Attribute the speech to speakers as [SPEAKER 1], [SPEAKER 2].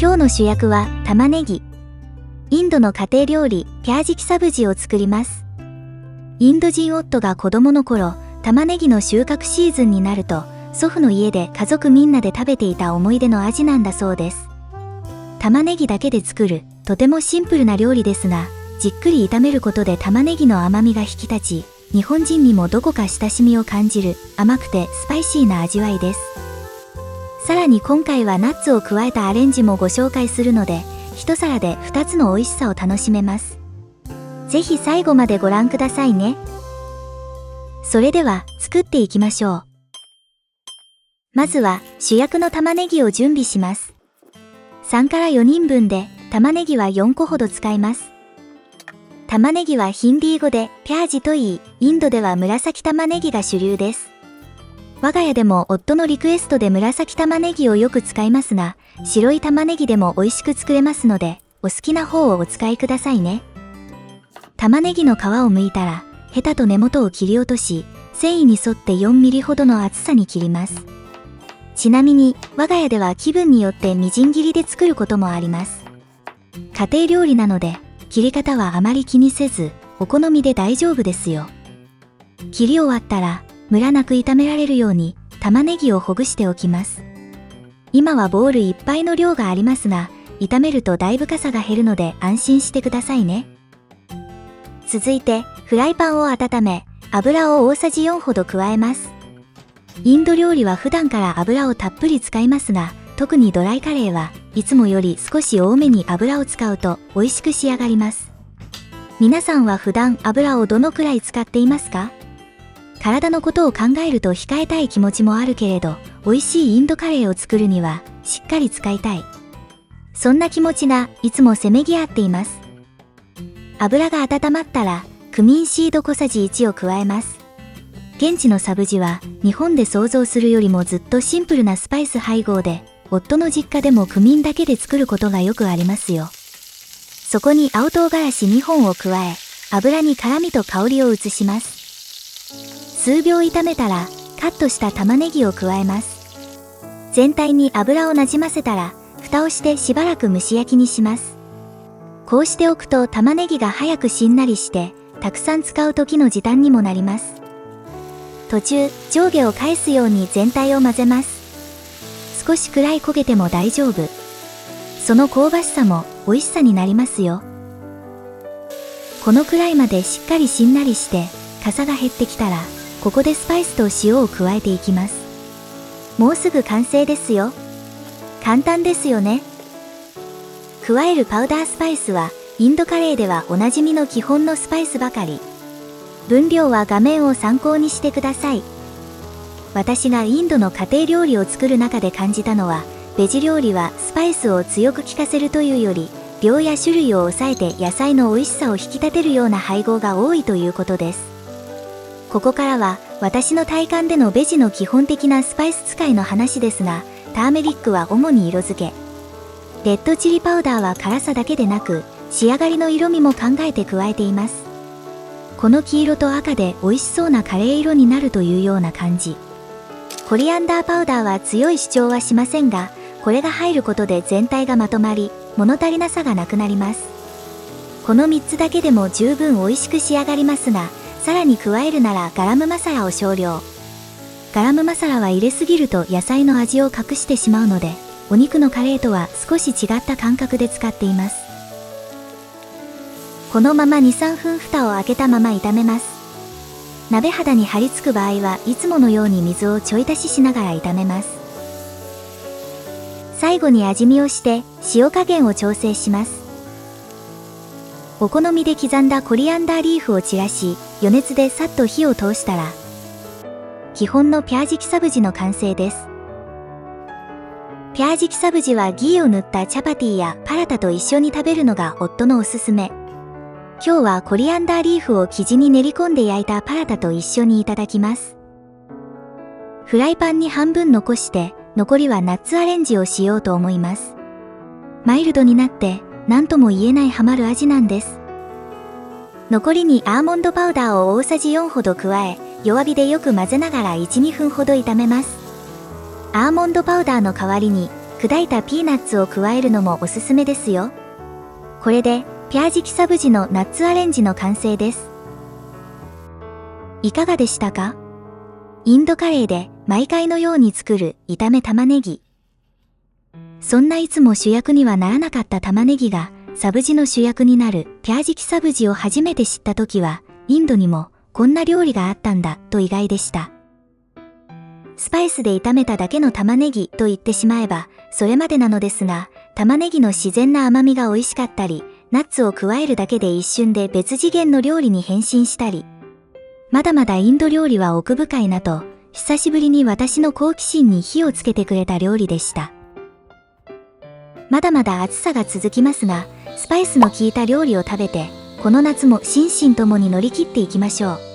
[SPEAKER 1] 今日の主役は玉ねぎ。インドの家庭料理、ピャージキサブジを作ります。インド人夫が子供の頃、玉ねぎの収穫シーズンになると、祖父の家で家族みんなで食べていた思い出の味なんだそうです。玉ねぎだけで作る、とてもシンプルな料理ですが、じっくり炒めることで玉ねぎの甘みが引き立ち、日本人にもどこか親しみを感じる、甘くてスパイシーな味わいです。さらに今回はナッツを加えたアレンジもご紹介するので、一皿で2つの美味しさを楽しめます。ぜひ最後までご覧くださいね。それでは作っていきましょう。まずは主役の玉ねぎを準備します。3から4人分で玉ねぎは4個ほど使います。玉ねぎはヒンディー語でピャージといい、インドでは紫玉ねぎが主流です。我が家でも夫のリクエストで紫玉ねぎをよく使いますが、白い玉ねぎでも美味しく作れますので、お好きな方をお使いくださいね。玉ねぎの皮を剥いたら、ヘタと根元を切り落とし、繊維に沿って4ミリほどの厚さに切ります。ちなみに、我が家では気分によってみじん切りで作ることもあります。家庭料理なので、切り方はあまり気にせず、お好みで大丈夫ですよ。切り終わったら、ムラなく炒められるように玉ねぎをほぐしておきます。今はボウルいっぱいの量がありますが、炒めるとだいぶかさが減るので安心してくださいね。続いてフライパンを温め、油を大さじ4ほど加えます。インド料理は普段から油をたっぷり使いますが、特にドライカレーはいつもより少し多めに油を使うと美味しく仕上がります。皆さんは普段油をどのくらい使っていますか？体のことを考えると控えたい気持ちもあるけれど、美味しいインドカレーを作るにはしっかり使いたい。そんな気持ちがいつもせめぎ合っています。油が温まったら、クミンシード小さじ1を加えます。現地のサブジは日本で想像するよりもずっとシンプルなスパイス配合で、夫の実家でもクミンだけで作ることがよくありますよ。そこに青唐辛子2本を加え、油に辛みと香りを移します。数秒炒めたら、カットした玉ねぎを加えます。全体に油をなじませたら、蓋をしてしばらく蒸し焼きにします。こうしておくと玉ねぎが早くしんなりして、たくさん使う時の時短にもなります。途中、上下を返すように全体を混ぜます。少しくらい焦げても大丈夫。その香ばしさも美味しさになりますよ。このくらいまでしっかりしんなりして、かさが減ってきたら、ここでスパイスと塩を加えていきます。もうすぐ完成ですよ。簡単ですよね。加えるパウダースパイスは、インドカレーではおなじみの基本のスパイスばかり。分量は画面を参考にしてください。私がインドの家庭料理を作る中で感じたのは、ベジ料理はスパイスを強く効かせるというより、量や種類を抑えて野菜の美味しさを引き立てるような配合が多いということです。ここからは私の体感でのベジの基本的なスパイス使いの話ですが、ターメリックは主に色付け。レッドチリパウダーは辛さだけでなく、仕上がりの色味も考えて加えています。この黄色と赤で美味しそうなカレー色になるというような感じ。コリアンダーパウダーは強い主張はしませんが、これが入ることで全体がまとまり、物足りなさがなくなります。この3つだけでも十分美味しく仕上がりますが、さらに加えるならガラムマサラを少量。ガラムマサラは入れすぎると野菜の味を隠してしまうので、お肉のカレーとは少し違った感覚で使っています。このまま 2、3 分蓋を開けたまま炒めます。鍋肌に張り付く場合はいつものように水をちょい足ししながら炒めます。最後に味見をして塩加減を調整します。お好みで刻んだコリアンダーリーフを散らし、余熱でさっと火を通したら、基本のピャージキサブジの完成です。ピャージキサブジはギーを塗ったチャパティやパラタと一緒に食べるのが夫のおすすめ。今日はコリアンダーリーフを生地に練り込んで焼いたパラタと一緒にいただきます。フライパンに半分残して、残りはナッツアレンジをしようと思います。マイルドになって、何とも言えないハマる味なんです。残りにアーモンドパウダーを大さじ4ほど加え、弱火でよく混ぜながら 1、2 分ほど炒めます。アーモンドパウダーの代わりに砕いたピーナッツを加えるのもおすすめですよ。これで、ピャージキサブジのナッツアレンジの完成です。いかがでしたか？インドカレーで毎回のように作る炒め玉ねぎ。そんないつも主役にはならなかった玉ねぎが、サブジの主役になるピャージキサブジを初めて知ったときは、インドにもこんな料理があったんだと意外でした。スパイスで炒めただけの玉ねぎと言ってしまえば、それまでなのですが、玉ねぎの自然な甘みが美味しかったり、ナッツを加えるだけで一瞬で別次元の料理に変身したり、まだまだインド料理は奥深いなと、久しぶりに私の好奇心に火をつけてくれた料理でした。まだまだ暑さが続きますが、スパイスの効いた料理を食べて、この夏も心身ともに乗り切っていきましょう。